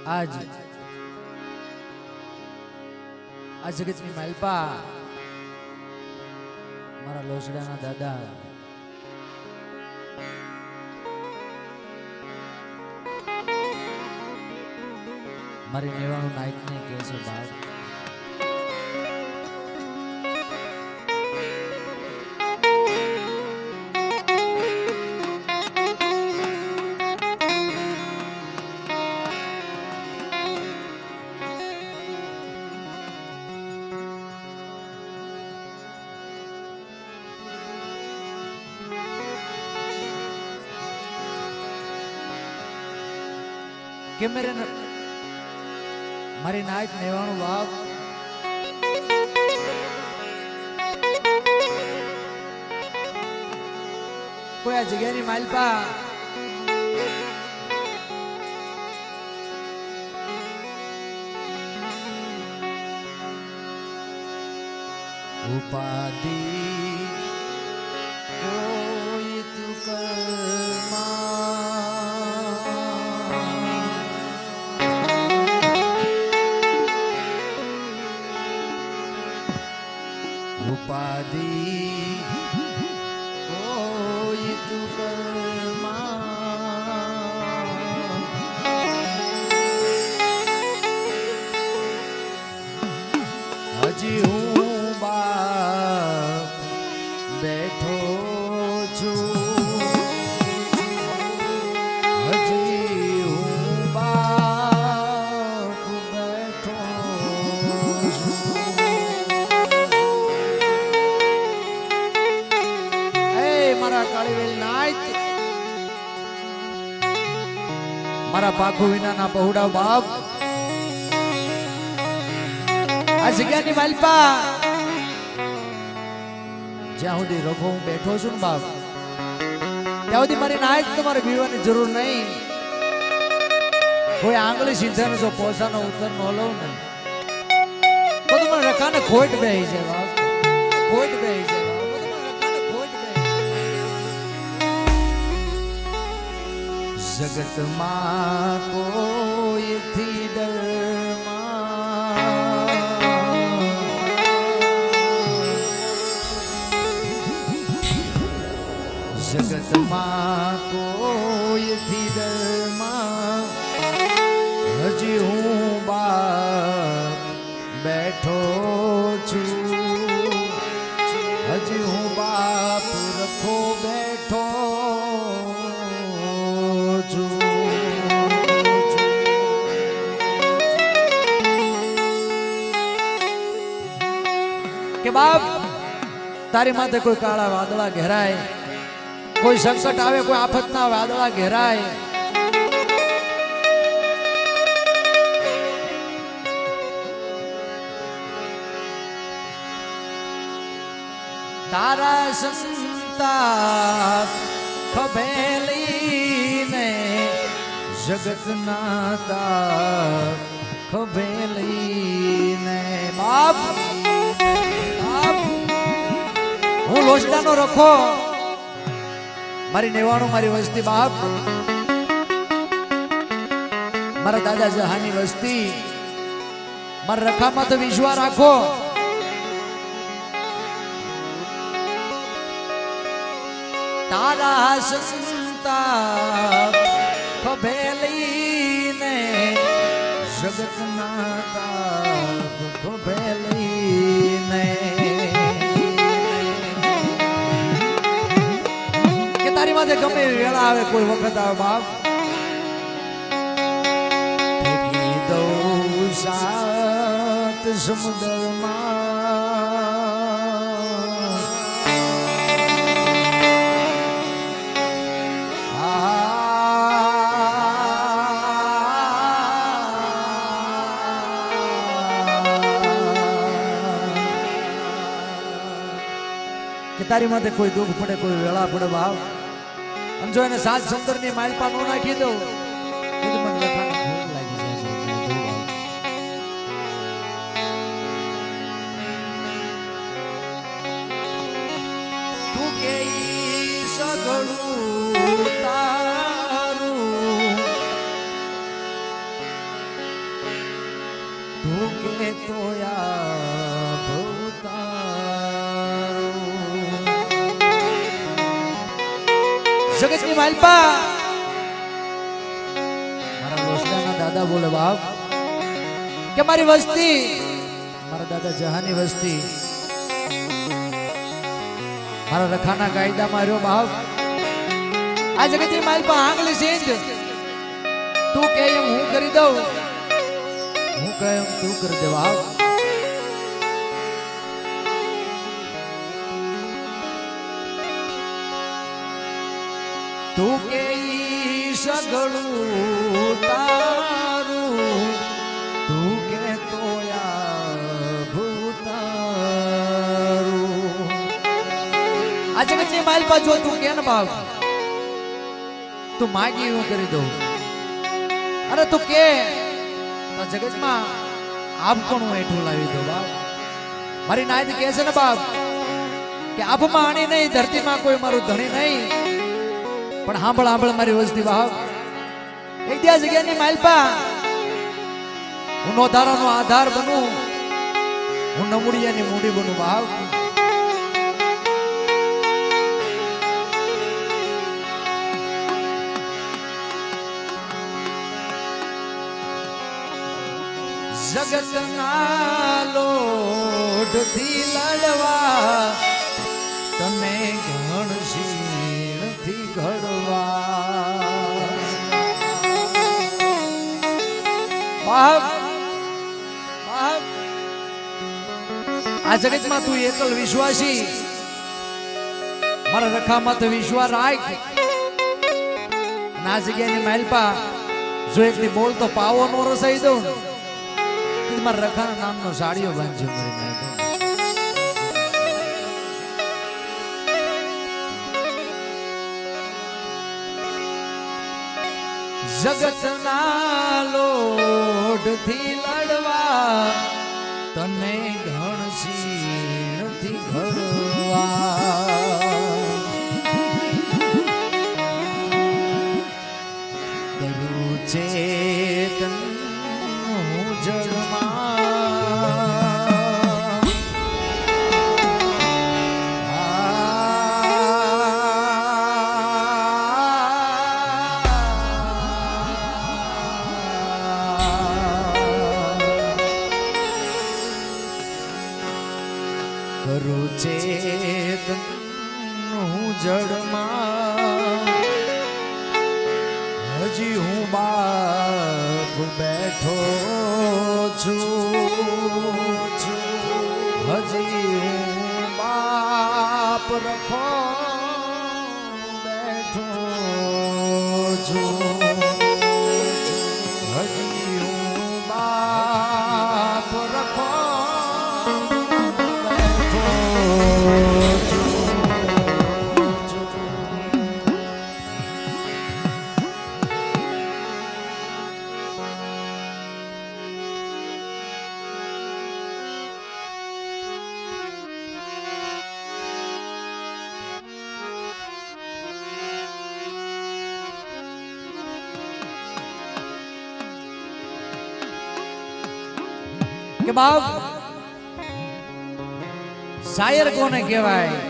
આજ આ જગતની માલપા મારા લોસડાના દાદા મારી નેવાનું નાયકને કહે છે બાપ કે મેરે મારી નાયક નેવાનું બાપ કોઈ આ જગ્યાની માલપા ઉપાધિ કોઈ તું ઉપાધિ કોઈ તું હજી હું બાપ બેઠો છું હજી હું બાપ બેઠો છું મારા કાળીવેલ નાયક મારા પાખો વિનાના પહોળા બાપ આ જગ્યાની માલપા જ્યાં સુધી રખો હું બેઠો છું ને બાપ ત્યાં સુધી મારી નાયક તમારે પીવાની જરૂર નહીં કોઈ આંગળી સીધા જો પોસાનો ઉત્તર ન લઉં ને તો મને રખાને ખોટ બેહી છે બાપ ખોટ બેહી છે જગતમાં કોઈથી જગતમાં કોઈથી ડરમાં હજી હું બાપ બેઠો છું હજી હું બાપ રખો બેઠો કે બાપ તારી માથે કોઈ કાળા વાદળા ઘેરાય કોઈ સંકટ આવે કોઈ આફતના વાદળા ઘેરાય તારા સંતાપ ખભેલીને જગતના તાપ ખભેલીને બાપ હું લોચડાનો રખો મારી નેવાણું મારી વસ્તી બાપ મારા દાદા જહાની વસ્તી મારા રખામાં તો વિશ્વાસ રાખો તારા સંતાપ ખભેલીને જગતના તાપ ખભેલીને તારી માથે ગમે વેળા આવે કોઈ વખત આવે બાપ ફેંકી દઉં સાત સમુદ્રમાં કે તારી માથે કોઈ દુઃખ પડે કોઈ વેળા પડે બાપ અને જો એને સાત સમુદ્રની માલપા નો નાખી દઉં તો મને લખાણ ભૂખ લાગી જાય તું કે સગળું તારું તોયા ભવતારું જગતની માલપા મારા રોશનાના દાદા બોલે બાપ કે મારી વસ્તી મારા દાદા જહાની વસ્તી મારા રખાના કાયદામાં રહ્યો બાપ આ જગતની માલપા આંગળી સિંધ તું કે એમ હું કરી દઉં હું કહે એમ તું કરી દે બાપ તું કે સગળું તારું તું કે તોયા ભૂતારું આ જગતની માલપા જો તું કે ને બાપ તું માગી હું કરી દઉં અરે તું કે તો જગતમાં આપ પણ હું હેઠું લાવી દઉં બાપ મારી નાયદ કહે છે ને બાપ કે આપમાં આણી નહીં ધરતીમાં કોઈ મારું ધણી નહીં પણ સાંભળ સાંભળ મારી વસ્તી બાપ એક ત્યાં જગ્યાની માલપા હું નોધારાનો આધાર બનું હું નમુડિયાની મૂડી બનું બાપ જગતના લોઢથી લડવા તને ઘણશીણથી ઘડવા બાપ બાપ આ જગતમાં તું એકલ વિશ્વાસી મારા રખામાં તો વિશ્વાસ રાખ ના જગ્યાની માલપા જો એકની બોલ તો પાવો નો રસાઈ દઉં મારા રખાના નામનો સાડીઓ બાંધજો જગતના લોઢથી લડવા તને ઘણશીણથી ઘડવા કરું ચેતન જળમાં કરું ચેતન જળમાં હજી હું બાપ બેઠો છું હજી હું બાપ રખો બેઠો છું હજી હું બાપ રખો કે બાપ શાયર કોને કહેવાય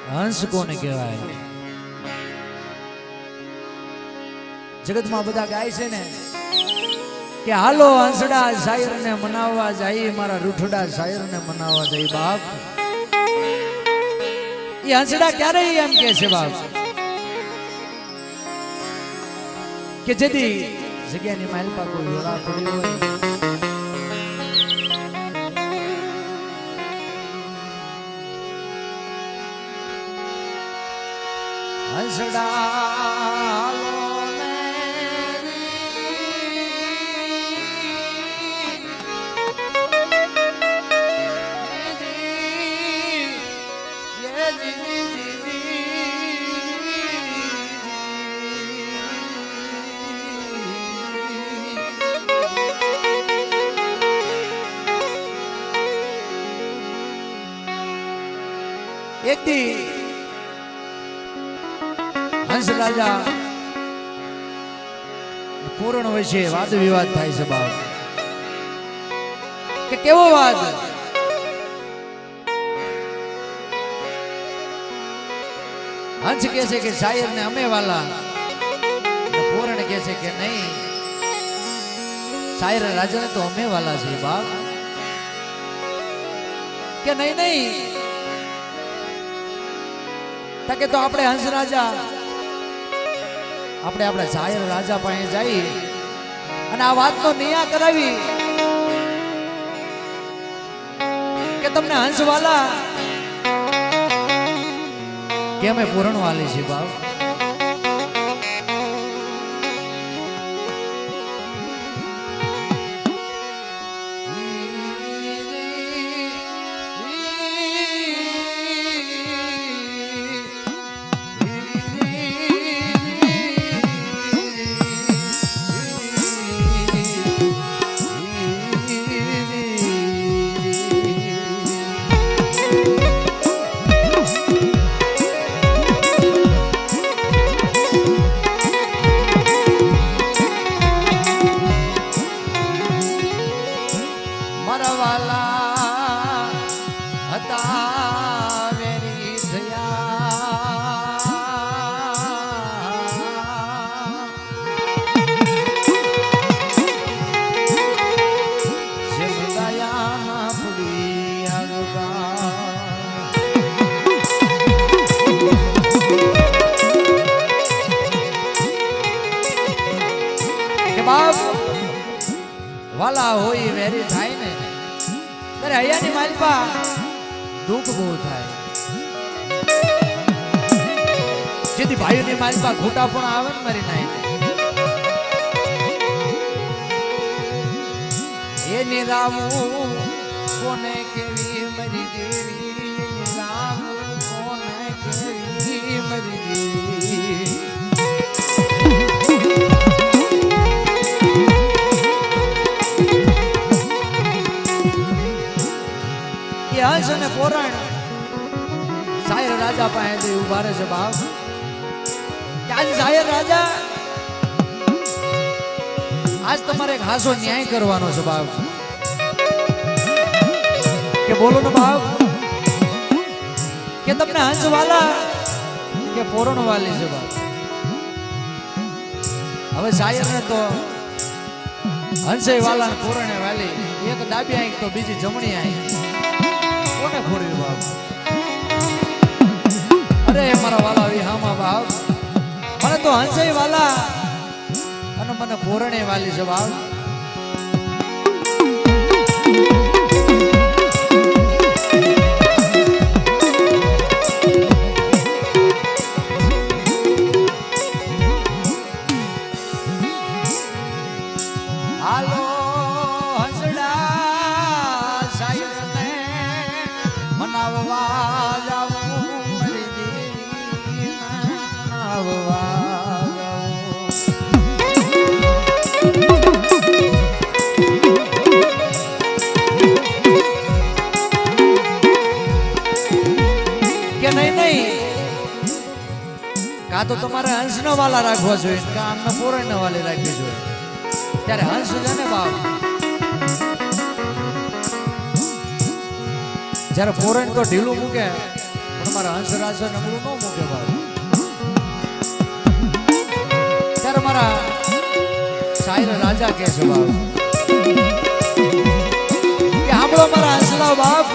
હંસ કોને કહેવાય જગતમાં બધા ગાય છે ને કે હાલો હંસડા શાયરને મનાવવા જાય મારા રૂઠડા શાયરને મનાવવા જાય બાપ એ હંસડા ક્યારે એમ કહે છે બાપ કે જેથી જગ્યાની માલપા કોઈ વેળા પડી હોય હંસડા એક દી હંસ રાજા પૂર્ણ વચ્ચે વાદ વિવાદ થાય છે બાપ કે કેવો વાત હંસ કહે છે કે શાયર ને અમે વાલા, પૂરણ કહે છે કે નહીં શાયર રાજા ને તો અમે વાલા છે બાપ, કે નહીં નહીં કે તો આપણે હંસ રાજા આપણે આપણા શાયર રાજા પાસે જઈ અને આ વાતનો નિયા કરાવી કે તમને હંસ વાલા કે અમે પૂરણ વાલી છે બાપ. વાલા હોય વેરી થાય ને ત્યારે હૈયાની માલપા દુઃખ બહુ થાય, જેથી ભાઈઓની માલપા ખોટા પણ આવે ને મારી નાઈ એની રામું કોને કેવી મરી દેવી, રામું કોને કેવી મરી દેવી. હંસ અને પોરણ શાયર રાજા પાસે ઉભા રહે છે બાપ, કે આજ શાયર રાજા આજ તમારે એક હાસો ન્યાય કરવાનો છે બાપ, કે બોલો ને બાપ કે તમને હંસ વાલા કે પોરણ વાલી છે બાપ. હવે શાયર ને તો હંસે વાલા ને પોરણે વાલી, એક ડાબી આંખ તો બીજી જમણી આંખ કોને ફોડ્યું બાપ. અરે મારા વાલા વિહામા બાપ, મને તો હંસે વાલા અને મને પોરણે વાલી છે બાપ. હાલો મનાવવા જાવું મરી દેવી મનાવવા કે નહીં નહીં, કાં તો તમારે હંસનો વાલા રાખવા જોઈએ, કાં આમને પોરણના વાલી રાખવી જોઈએ. ત્યારે હંસ છે ને બાપ, જયારે પોરણ તો ઢીલું મૂકે પણ મારા હંસ રાજા નબળું ન મૂકે બાપ. ત્યારે મારા શાયર રાજા કે છે બાપ કે સાંભળો મારા હંસલા બાપ,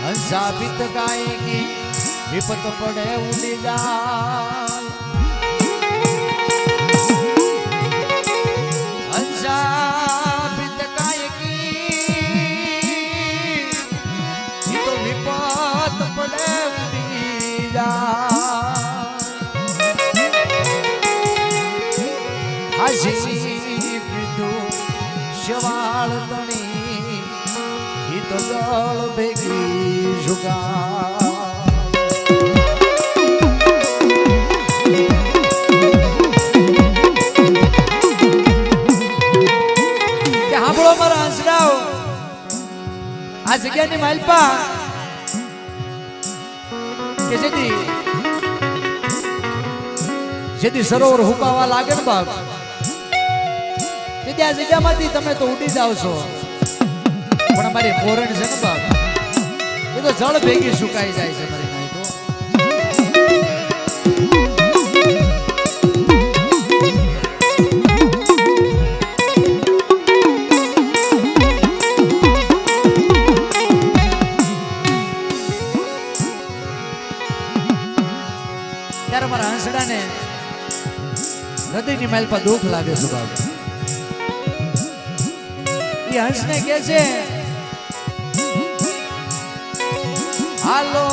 હંસા ભીત ગાયકી વિપત પડે ઉડી જાય, હંસા ભીત ગાયકી તો વિપત પડે ઉડી જાય, હાસી પીધું શવાળ તણી તો જળ ભેગી જુગા. સાંભળો મારા હંસરાવ, આ જગ્યાની માલપા કે જેથી સરોવર હુકાવા લાગે ને બાપ, આજે આ જગ્યામાંથી તમે તો ઉડી જાવ છો, પણ અમારી પોરણ છે ને બાપ, એ તો જળ ભેગી સુકાઈ જાય છે મારી નાય તો. ત્યારે મારા હંસડાને નદીની માલ પર દુઃખ લાગે છે બાપ. એ હંસને કે છે હાલો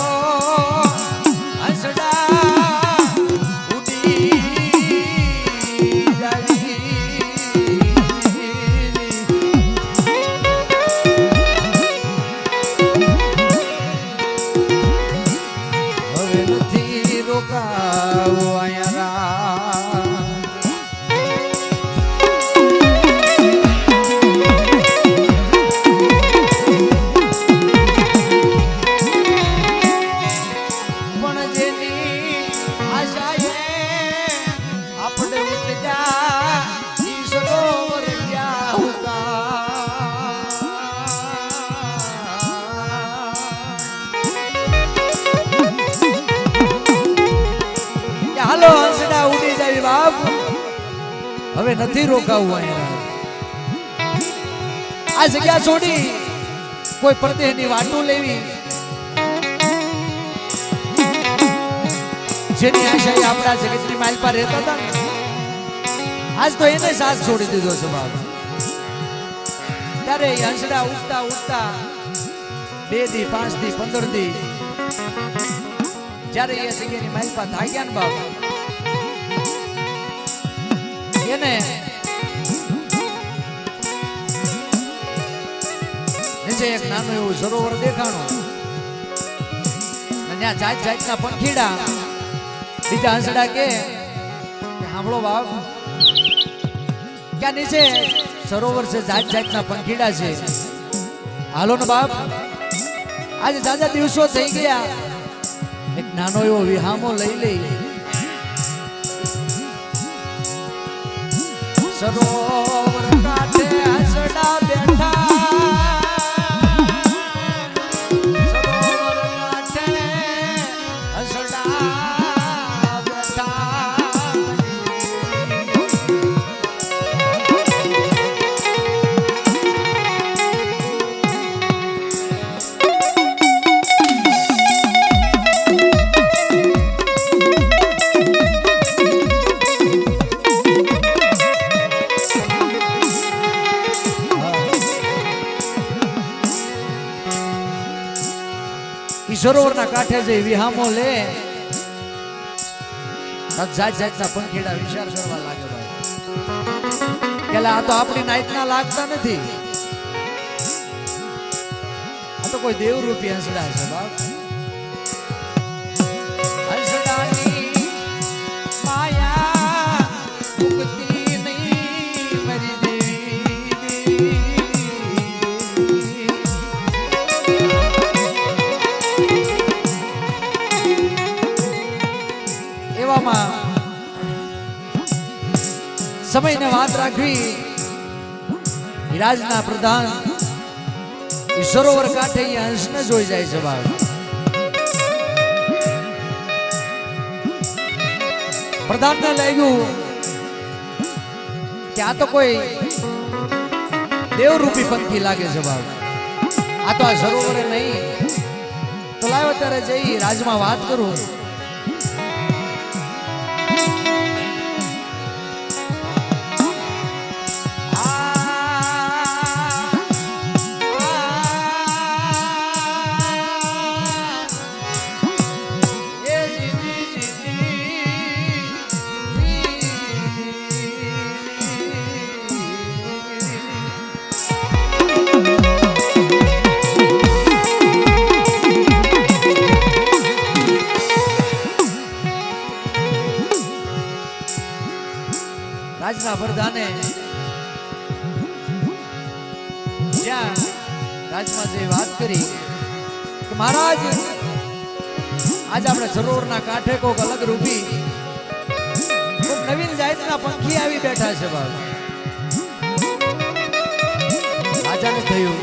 હંસડા ઉડી જાય, હવે નથી રોકાવો અહીંયા. હાલો હંસડા ઉડી જાય બાપ, હવે નથી રોકાવું અહીંયા. આ જગ્યા છોડી કોઈ પરદેહની વાટું લેવી, જેની આશાએ આપણા જગતની માલ પર રહેતા હતા ને, આજ તો એને સાથ છોડી દીધો છે બાપ. ત્યારે હંસડા ઉઠતા ઉઠતા 2 દી 5 દી 15 દી જ્યારે એ જગ્યાની માલ પર થાક્યા ને બાપ, એને નીચે એક નાનું એવું સરોવર દેખાણું, અને ત્યાં જાત જાતના પંખીડા. બીજા હંસડા કે સાંભળો બાપ, ક્યાં નીચે સરોવર છે, જાત જાતના પંખીડા છે, હાલો ને બાપ. આજે જાજા દિવસો થઈ ગયા, એક નાનો એવો વિહામો લઈ લઈ. સરોવર કાંઠે હંસડા બેઠા, સરોવર કાંઠે હંસડા બેઠા. સરોવરના કાંઠે જઈ વિહામો લે, જાત જાતના પંખીડા વિચાર કરવા લાગે ભાઈ, પેલા આ તો આપણી નાઈટના લાગતા નથી, આ તો કોઈ દેવરૂપી હંસડા છે બાપ. હંસડાની માયા મુક્તિ નહીં મરી દેવી. એવામાં સમયને વાત રાખવી, રાજના પ્રધાન એ સરોવર કાંઠે હંસને જોઈ જાય છે બાપ. પ્રધાનને લાગ્યું કે આ તો કોઈ દેવરૂપી પંખી લાગે છે બાપ, આ તો આ સરોવરે નહીં, તો લાવ અત્યારે જઈ રાજમાં વાત કરું. રાજના પ્રધાને જ્યાં રાજમાં જે વાત કરી કે મહારાજ આજ આપણે સરોવરના કાંઠે કોક અલગ રૂપી કોક નવીન જાતના પંખી આવી બેઠા છે બાપ. થયું.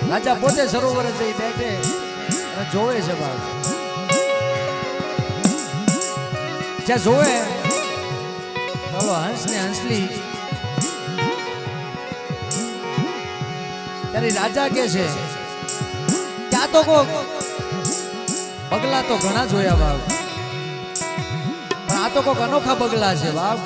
રાજા પોતે સરોવર જઈ બેઠે અને જોવે છે બાપ. જ્યાં જોવે ચાલો હંસ ને હંસલી, ત્યારે રાજા કે છે ત્યાં તો કોક બગલા તો ઘણા જોયા બાપ, પણ આ તો કોક અનોખા બગલા છે બાપ.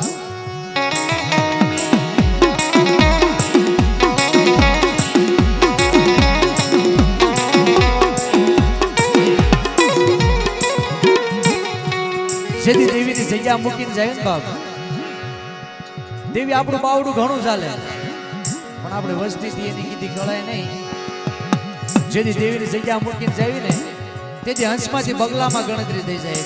જેથી દેવીની જગ્યા મૂકીને જાય ને બાપ, દેવી આપણું બાવડું ઘણું ચાલે, પણ આપણે વસ્તી એની કીધી કળાય નહીં. જેથી દેવીની જગ્યા મૂકીને જાય ને તેથી હંસમાંથી બગલામાં ગણતરી થઈ જાય.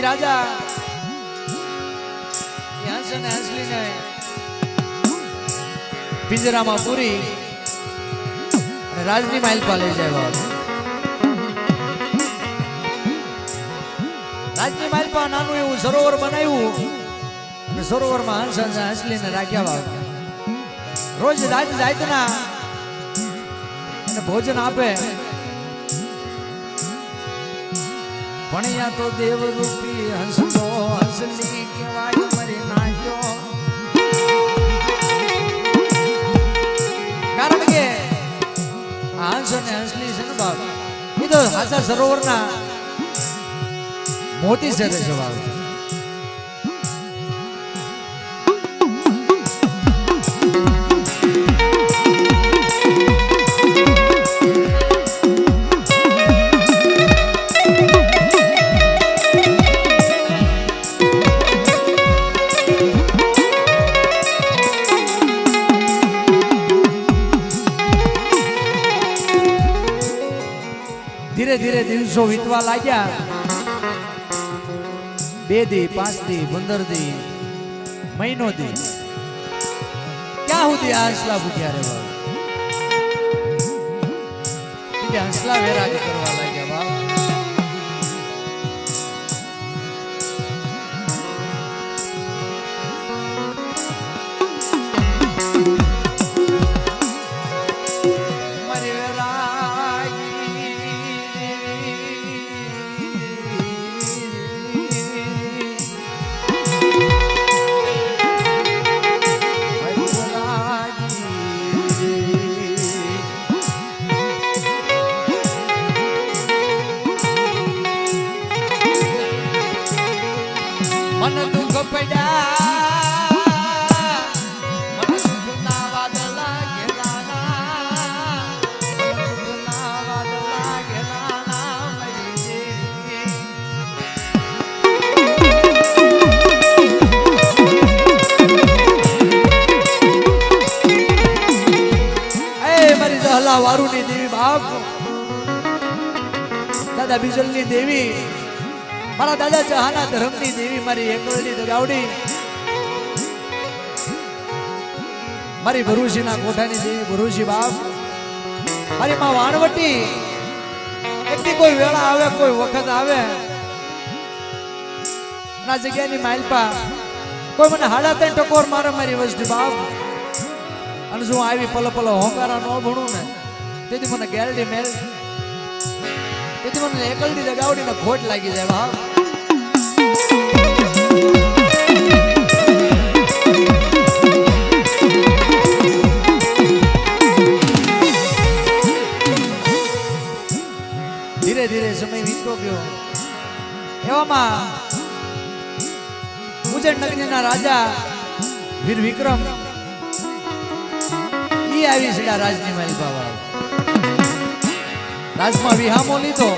રાજા હંસ અને હંસલીને પિંજરામાં પૂરી અને રાજની મહેલ પર લઈ જાય. રાજની મહેલ પર નાનું એવું સરોવર બનાવ્યું અને સરોવરમાં હંસ અને હંસલીને રાખ્યા. રોજ રાત જાતના અને ભોજન આપે. ભણ્યા તો દેવ રૂપી હંસતો હંસલી કહેવાય મરી નાખ્યો. કારણ કે આ હંસ અને હંસલી છે ને બાપ, એ તો હાસા સરોવરના મોતી છે બાપ. ધીરે ધીરે દિવસો વીતવા લાગ્યા. 2 દી 5 દી 15 દી મહિનો દી ક્યાં સુધી આ હંસલા ભૂખ્યા રે બાપ. હંસલા વેરાગ કરવા લાગ્યા બાપ. મન દુઃખ પડ્યા, મન દુઃખના વાદળા ઘેરાના, મન દુઃખના વાદળા ઘેરાના મરી. એ મારી દહલા વારુની દેવી બાપ, દાદા બીજલની દેવી, મારા દાદા જહાના ધર્મની દેવી, મારી એકલની દગાવડી, મારી ભરૂચીના કોઠાની દેવી ભરૂચી બાપ, મારી માં વાણવટી. એકથી કોઈ વેળા આવે, કોઈ વખત આવે ના જગ્યાની માલપા કોઈ મને 3.5 ટકોર મારે મારી વસ્તી બાપ. અને જો આવી પલો પલો હોંકારા નો ભણું ને તેથી મને ગેરડી મેલ, તેથી મને એકલની દગાવડીને ખોટ લાગી જાય બાપ. ધીરે ધીરે સમય વીતતો ગયો. એવામાં ઉજ્જૈન નગરીના રાજા વીર વિક્રમ ઈ આવી છે રાજની મહેલ બાબા રાજમાં વિહામો લીધો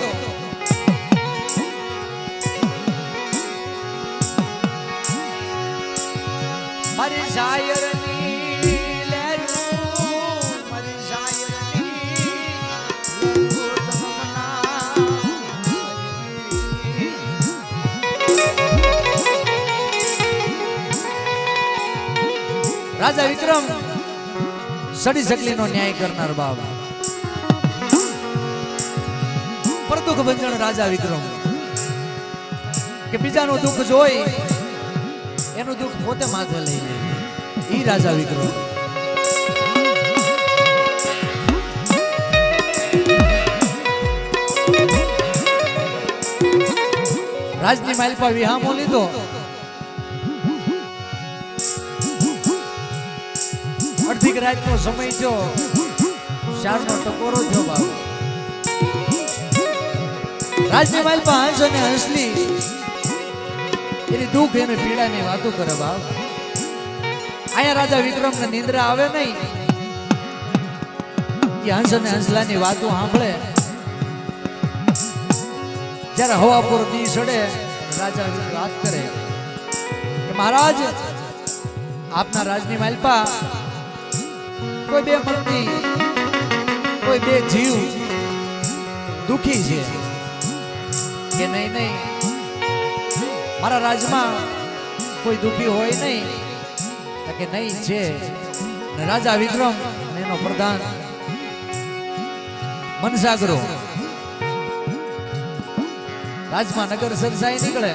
મારી શાયરની લેરું મારી શાયરની રાજા વિક્રમ સડી સકલીનો ન્યાય કરનાર બાપ પરદુખ બંજણ રાજા વિક્રમ કે બીજાનું દુઃખ જોઈ એનું દુઃખ પોતે માથે લઈ લે ઈ રાજા વિક્રમ રાજની માલપા વિહામો લીધો અડધી રાતનો સમય જો શારનો ટકોરો જો બાપ રાજની માલપા હંસ અને હંસલી એની દુઃખ એને પીડાની વાતો કરે બાપ આયા રાજા વિક્રમને નિંદ્રા આવે નહીં એ હંસ અને હંસલાની વાતો સાંભળે જ્યારે હવાપુર દી સડે રાજા વાત કરે કે મહારાજ આપના રાજની માલપા કોઈ બે મનથી કોઈ બે જીવ દુખી છે કે નહીં નહીં મારા રાજમાં કોઈ દુખી હોય નહીં કે નહીં છે રાજા વિક્રમ અને એનો પ્રધાન મનસાગરો રાજમાં નગર સરસાઈ નીકળે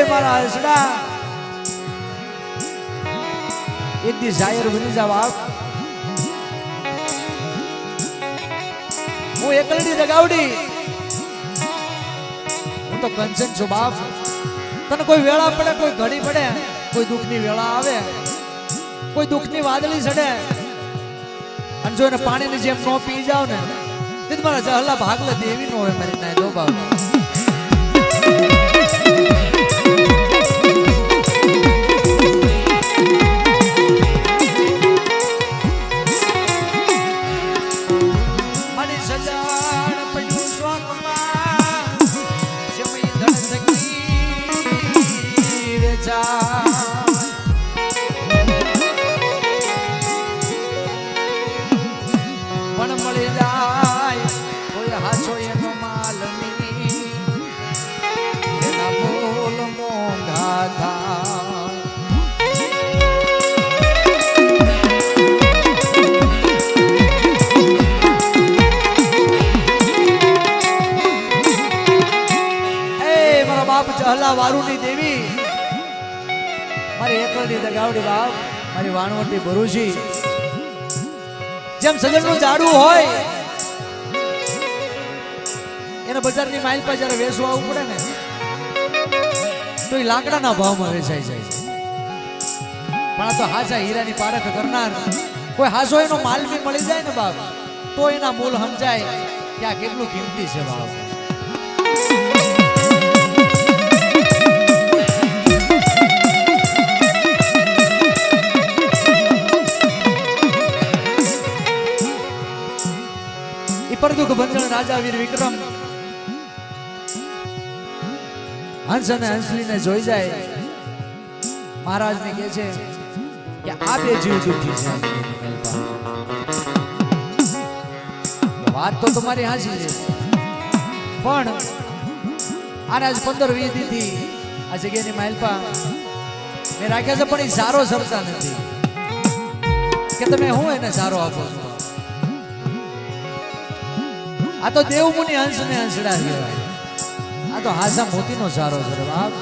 મારા હસડા એક દી જાહેર બની જાવ આપ હું એકલડી દગાવડી હું તો કંચન છું બાપ તને કોઈ વેળા પડે કોઈ ઘડી પડે કોઈ દુઃખની વેળા આવે કોઈ દુઃખની વાદળી ચડે અને જો એને પાણીની જેમ નો પી જાવ ને તે મારા જહલા ભાગલા દેવી નો હોય મારી નાય દો બાપ પણ મળી જાય કોઈ હાચો એનો માલ એના બોલ મોંઘા થાય એ મારા બાપ ચહલા વારુની દેવી મારી એકલની દગાવડી બાપ મારી વાણવટી ભરૂચી જેમ સજનનું ઝાડું હોય એને બજારની માઇલ પર જયારે વેચવા આવવું પડે ને તો એ લાકડાના ભાવમાં વેચાઈ જાય પણ આ તો હાચા હીરાની પારખ કરનાર કોઈ હાસો એનો માલ બી મળી જાય ને બાપ તો એના મૂળ સમજાય કે આ કેટલું કિંમતી છે બાપ પરદુખ બંજણ રાજા વીર વિક્રમ હંસ અને હંસલીને જોઈ જાય મહારાજ ને કહે છે કે આ બે જીવ દુઃખી છે વાત તો તમારી હાચી છે પણ આને આજ 15-20 દીથી આ જગ્યાની માલપા મેં રાખ્યા છે પણ એ સારો સરતા નથી કે તમે હું એને સારો આપો છો આ તો દેવમુનિ હંસ ને હંસડા કહેવાય. આ તો હાસા મોતીનો સારો છે બાપ.